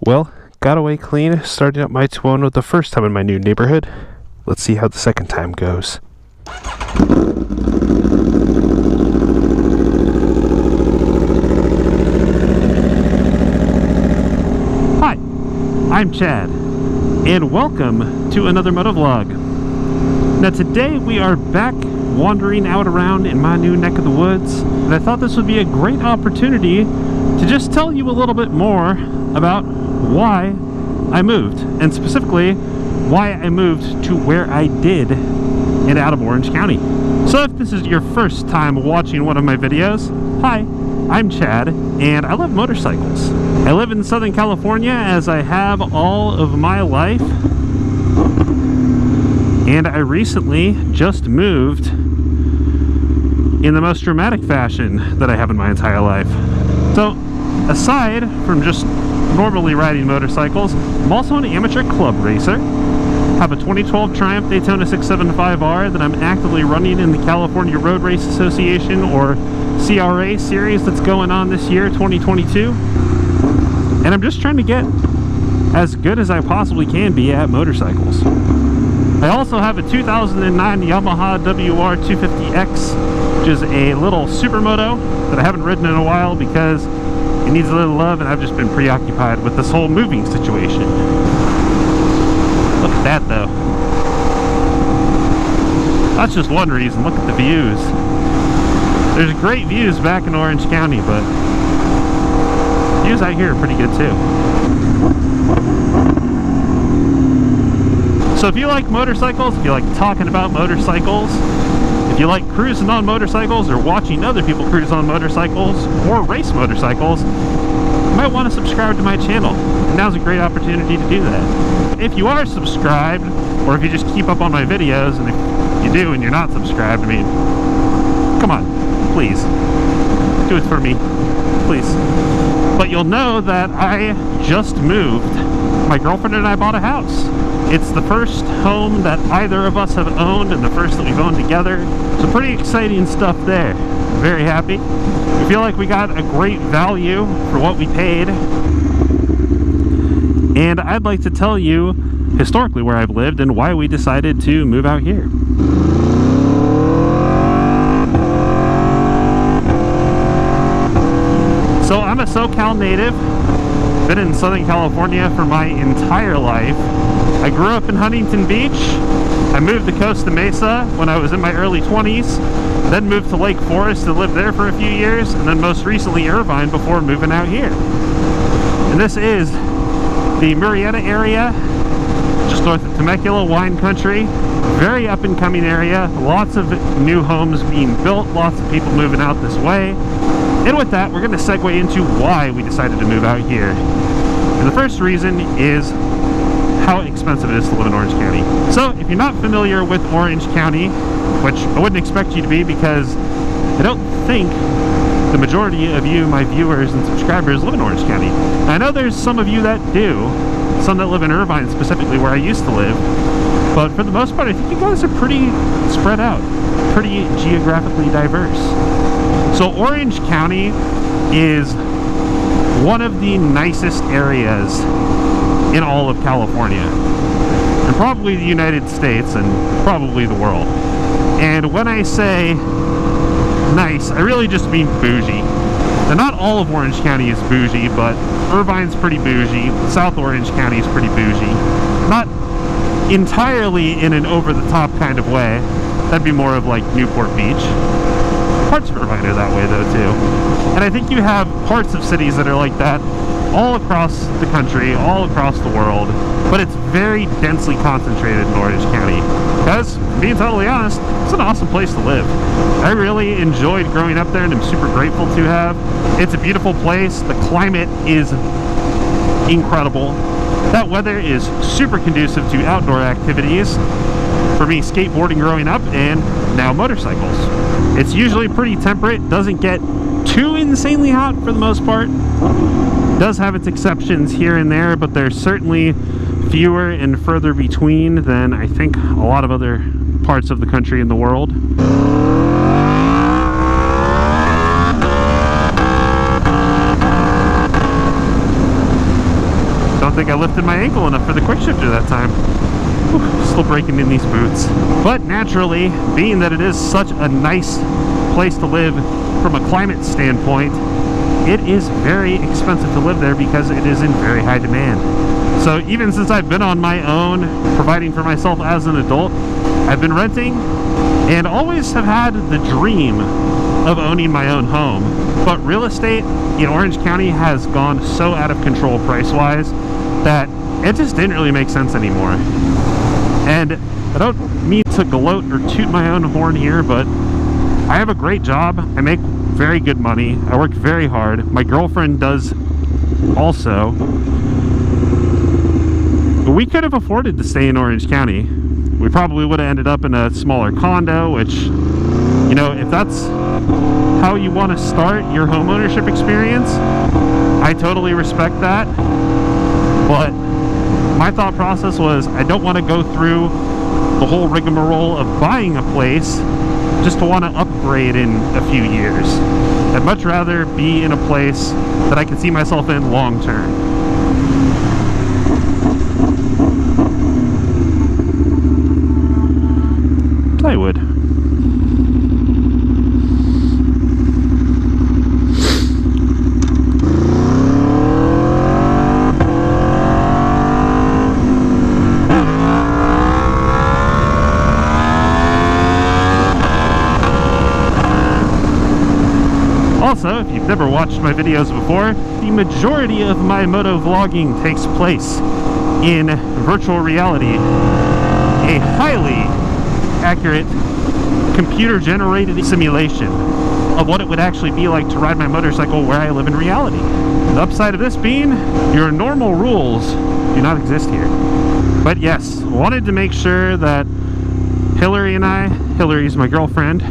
Well, got away clean starting up my Tuono the first time in my new neighborhood. Let's see how the second time goes. Hi, I'm Chad, and welcome to another Motovlog. Now today we are back wandering out around in my new neck of the woods, and I thought this would be a great opportunity to just tell you a little bit more about why I moved, and specifically why I moved to where I did and out of Orange County. So if this is your first time watching one of my videos, hi, I'm Chad, and I love motorcycles. I live in Southern California, as I have all of my life, and I recently just moved in the most dramatic fashion that I have in my entire life. So aside from just normally riding motorcycles, I'm also an amateur club racer. Have a 2012 Triumph Daytona 675R that I'm actively running in the California Road Race Association, or CRA series, that's going on this year, 2022. And I'm just trying to get as good as I possibly can be at motorcycles. I also have a 2009 Yamaha WR250X, which is a little supermoto that I haven't ridden in a while because it needs a little love, and I've just been preoccupied with this whole moving situation. Look at that though. That's just one reason. Look at the views. There's great views back in Orange County, but views out here are pretty good too. So if you like motorcycles, if you like talking about motorcycles, if you like cruising on motorcycles or watching other people cruise on motorcycles or race motorcycles, you might want to subscribe to my channel. And now's a great opportunity to do that. If you are subscribed, or if you just keep up on my videos, and if you do and you're not subscribed, I mean, come on, please, do it for me, please. But you'll know that I just moved. My girlfriend and I bought a house. It's the first home that either of us have owned, and the first that we've owned together. So pretty exciting stuff there. Very happy. We feel like we got a great value for what we paid. And I'd like to tell you historically where I've lived and why we decided to move out here. So I'm a SoCal native. Been in Southern California for my entire life. I grew up in Huntington Beach. I moved to Costa Mesa when I was in my early 20s, then moved to Lake Forest to live there for a few years, and then most recently Irvine before moving out here. And this is the Murrieta area, just north of Temecula, wine country. Very up and coming area, lots of new homes being built, lots of people moving out this way. And with that, we're going to segue into why we decided to move out here. And the first reason is how expensive it is to live in Orange County. So if you're not familiar with Orange County, which I wouldn't expect you to be because I don't think the majority of you, my viewers and subscribers, live in Orange County. I know there's some of you that do, some that live in Irvine specifically, where I used to live, but for the most part I think you guys are pretty spread out, pretty geographically diverse. So Orange County is one of the nicest areas in all of California, and probably the United States, and probably the world. And when I say nice, I really just mean bougie. Now, not all of Orange County is bougie, but Irvine's pretty bougie, South Orange County is pretty bougie. Not entirely in an over-the-top kind of way. That'd be more of like Newport Beach. Parts of Irvine are that way though too. And I think you have parts of cities that are like that all across the country, all across the world, but it's very densely concentrated in Orange County. Because, being totally honest, it's an awesome place to live. I really enjoyed growing up there, and I'm super grateful to have. It's a beautiful place. The climate is incredible. That weather is super conducive to outdoor activities. For me, skateboarding growing up, and now motorcycles. It's usually pretty temperate, doesn't get too insanely hot for the most part. Does have its exceptions here and there, but there's certainly fewer and further between than I think a lot of other parts of the country and the world. Don't think I lifted my ankle enough for the quick shifter that time. Whew, still breaking in these boots. But naturally, being that it is such a nice place to live from a climate standpoint, it is very expensive to live there because it is in very high demand. So even since I've been on my own, providing for myself as an adult, I've been renting and always have had the dream of owning my own home. But real estate in Orange County has gone so out of control price-wise that it just didn't really make sense anymore. And I don't mean to gloat or toot my own horn here, but I have a great job. I make very good money. I work very hard. My girlfriend does also. But we could have afforded to stay in Orange County. We probably would have ended up in a smaller condo, which, you know, if that's how you want to start your home ownership experience, I totally respect that. But my thought process was, I don't want to go through the whole rigmarole of buying a place just to want to upgrade in a few years. I'd much rather be in a place that I can see myself in long term. Plywood. Also, if you've never watched my videos before, the majority of my moto vlogging takes place in virtual reality, a highly accurate computer-generated simulation of what it would actually be like to ride my motorcycle where I live in reality. The upside of this being, your normal rules do not exist here. But yes, wanted to make sure that Hillary and I, Hillary's my girlfriend,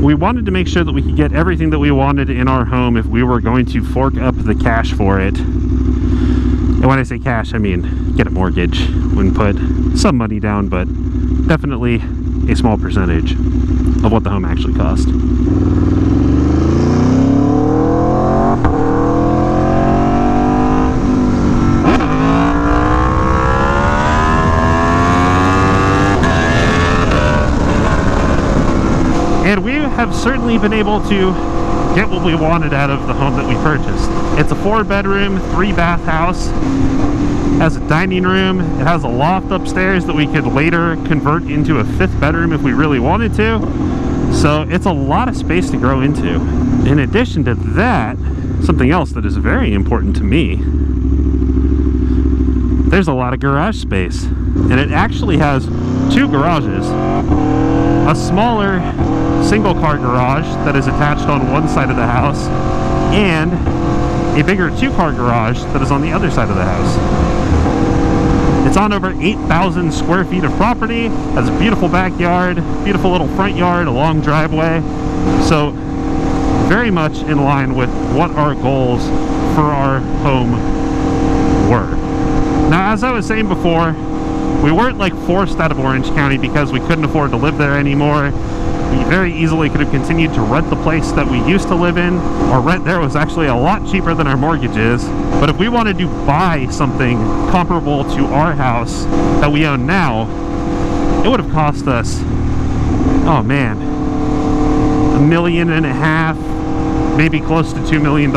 we wanted to make sure that we could get everything that we wanted in our home if we were going to fork up the cash for it. And when I say cash, I mean get a mortgage. Wouldn't put some money down, but definitely a small percentage of what the home actually cost. And we have certainly been able to get what we wanted out of the home that we purchased. It's a 4-bedroom, 3-bath house. It has a dining room. It has a loft upstairs that we could later convert into a 5th bedroom if we really wanted to. So it's a lot of space to grow into. In addition to that, something else that is very important to me, there's a lot of garage space. And it actually has 2 garages. A smaller single-car garage that is attached on one side of the house, and a bigger 2-car garage that is on the other side of the house. It's on over 8,000 square feet of property, has a beautiful backyard, beautiful little front yard, a long driveway. So very much in line with what our goals for our home were. Now, as I was saying before, we weren't like forced out of Orange County because we couldn't afford to live there anymore. We very easily could have continued to rent the place that we used to live in. Our rent there was actually a lot cheaper than our mortgage is. But if we wanted to buy something comparable to our house that we own now, it would have cost us, oh man, $1.5 million, maybe close to $2 million,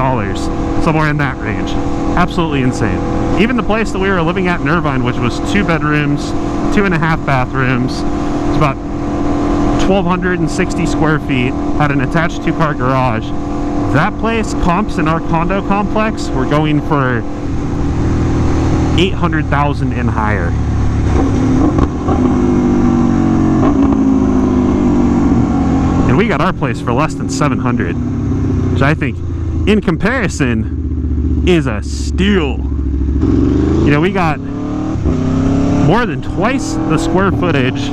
somewhere in that range. Absolutely insane. Even the place that we were living at in Irvine, which was 2 bedrooms, 2.5 bathrooms, it's about 1,260 square feet, had an attached 2-car garage. That place, comps in our condo complex, were going for $800,000 and higher. And we got our place for less than $700,000, which I think, in comparison, is a steal. You know, we got more than twice the square footage,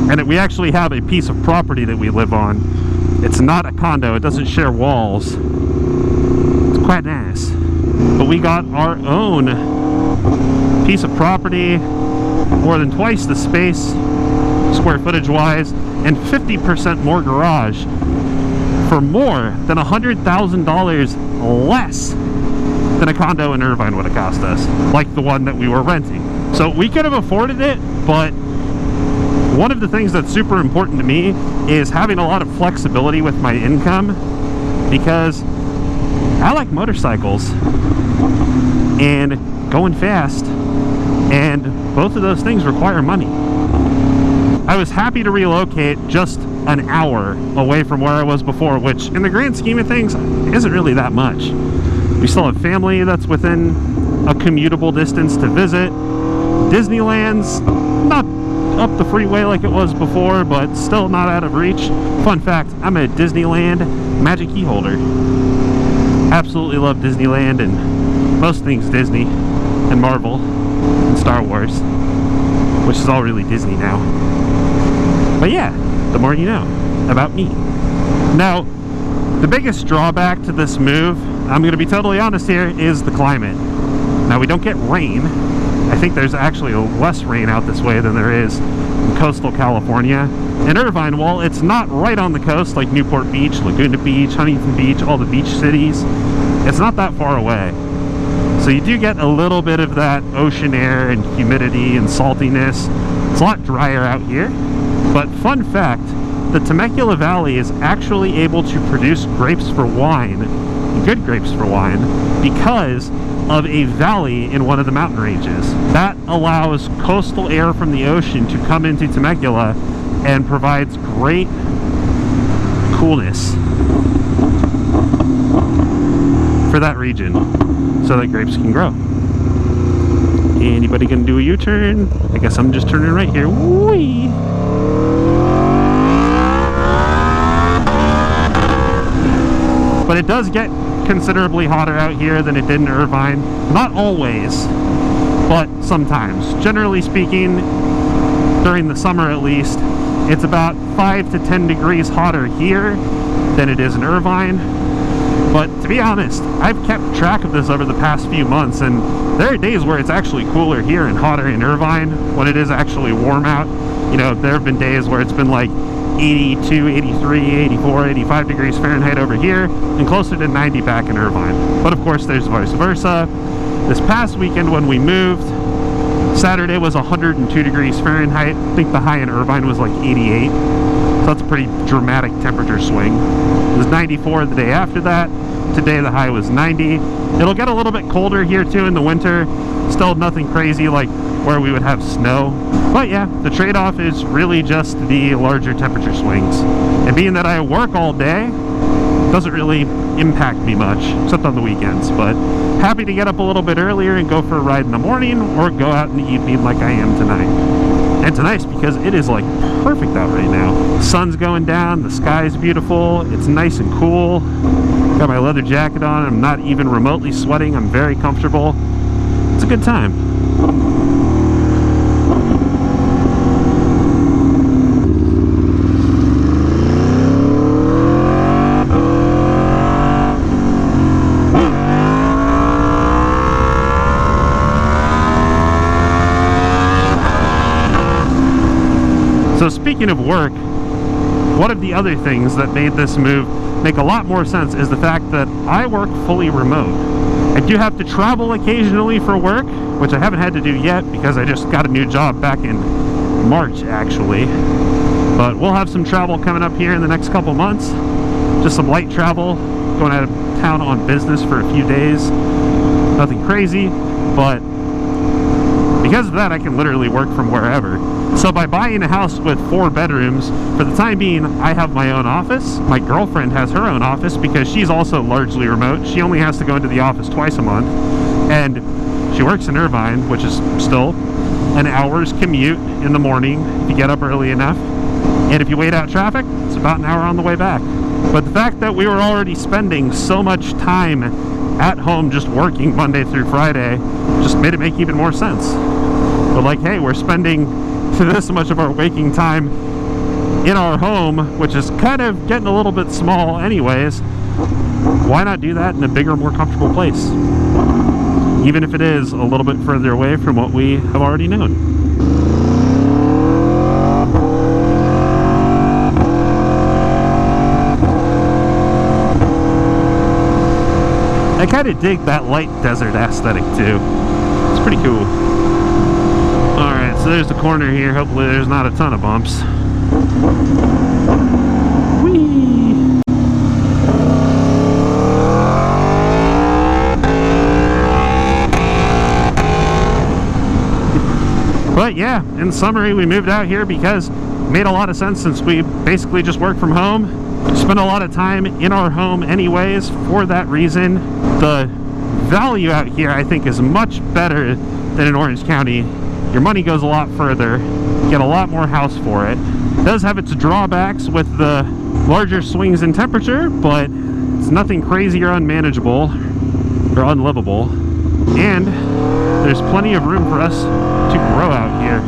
and we actually have a piece of property that we live on. It's not a condo, it doesn't share walls. It's quite nice. But we got our own piece of property, more than twice the space, square footage wise, and 50% more garage for more than $100,000 less than a condo in Irvine would have cost us, like the one that we were renting. So we could have afforded it, but one of the things that's super important to me is having a lot of flexibility with my income, because I like motorcycles and going fast, and both of those things require money. I was happy to relocate just an hour away from where I was before, which in the grand scheme of things isn't really that much. We still have family that's within a commutable distance to visit. Disneyland's not up the freeway like it was before, but still not out of reach. Fun fact, I'm a Disneyland Magic Key holder. Absolutely love Disneyland and most things Disney and Marvel and Star Wars, which is all really Disney now. But yeah, the more you know about me. Now, the biggest drawback to this move, I'm going to be totally honest here, is the climate. Now, we don't get rain. I think there's actually less rain out this way than there is in coastal California. In Irvine, while it's not right on the coast like Newport Beach, Laguna Beach, Huntington Beach, all the beach cities, it's not that far away. So you do get a little bit of that ocean air and humidity and saltiness. It's a lot drier out here. But fun fact, the Temecula Valley is actually able to produce grapes for wine, good grapes for wine, because of a valley in one of the mountain ranges. That allows coastal air from the ocean to come into Temecula and provides great coolness for that region so that grapes can grow. Anybody gonna do a U-turn? I guess I'm just turning right here. Whee! But it does get considerably hotter out here than it did in Irvine. Not always, but sometimes. Generally speaking, during the summer at least, it's about 5 to 10 degrees hotter here than it is in Irvine. But to be honest, I've kept track of this over the past few months, and there are days where it's actually cooler here and hotter in Irvine when it is actually warm out. You know, there have been days where it's been like 82, 83, 84, 85 degrees Fahrenheit over here, and closer to 90 back in Irvine. But of course, there's vice versa. This past weekend when we moved, Saturday was 102 degrees Fahrenheit. I think the high in Irvine was like 88. So that's a pretty dramatic temperature swing. It was 94 the day after that. Today the high was 90. It'll get a little bit colder here too in the winter. Still nothing crazy like where we would have snow. But yeah, the trade-off is really just the larger temperature swings. And being that I work all day, it doesn't really impact me much, except on the weekends. But happy to get up a little bit earlier and go for a ride in the morning, or go out in the evening like I am tonight. And tonight's because it is like perfect out right now. The sun's going down, the sky's beautiful, it's nice and cool. Got my leather jacket on, I'm not even remotely sweating, I'm very comfortable. It's a good time. So speaking of work, one of the other things that made this move make a lot more sense is the fact that I work fully remote. I do have to travel occasionally for work, which I haven't had to do yet because I just got a new job back in March actually. But we'll have some travel coming up here in the next couple months. Just some light travel, going out of town on business for a few days. Nothing crazy, but because of that I can literally work from wherever. So by buying a house with 4 bedrooms, for the time being, I have my own office. My girlfriend has her own office because she's also largely remote. She only has to go into the office twice a month. And she works in Irvine, which is still an hour's commute in the morning if you get up early enough. And if you wait out traffic, it's about an hour on the way back. But the fact that we were already spending so much time at home just working Monday through Friday just made it make even more sense. But like, hey, we're spending this much of our waking time in our home, which is kind of getting a little bit small anyways. Why not do that in a bigger, more comfortable place? Even if it is a little bit further away from what we have already known. I kind of dig that light desert aesthetic too. It's pretty cool. Alright, so there's the corner here. Hopefully there's not a ton of bumps. Whee! But yeah, in summary, we moved out here because it made a lot of sense since we basically just work from home. Spend a lot of time in our home anyways. For that reason, the value out here I think is much better than in Orange County. Your money goes a lot further. You get a lot more house for it. It does have its drawbacks with the larger swings in temperature, but it's nothing crazy or unmanageable or unlivable. And there's plenty of room for us to grow out here.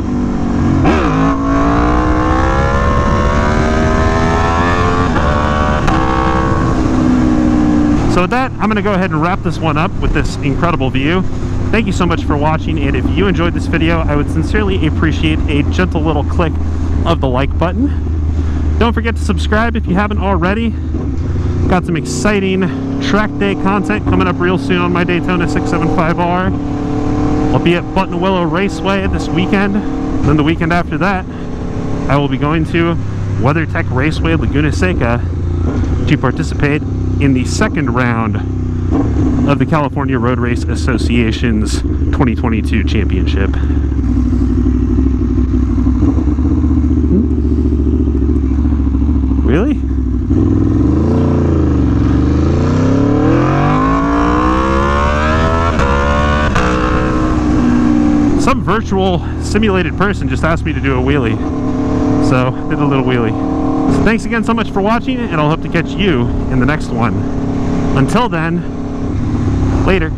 So with that, I'm going to go ahead and wrap this one up with this incredible view. Thank you so much for watching, and if you enjoyed this video, I would sincerely appreciate a gentle little click of the like button. Don't forget to subscribe if you haven't already. Got some exciting track day content coming up real soon on my Daytona 675R. I'll be at Buttonwillow Raceway this weekend. Then the weekend after that, I will be going to WeatherTech Raceway Laguna Seca to participate in the second round of the California Road Race Association's 2022 championship. Really? Some virtual simulated person just asked me to do a wheelie, so I did a little wheelie. So thanks again so much for watching, and I'll hope to catch you in the next one. Until then, later.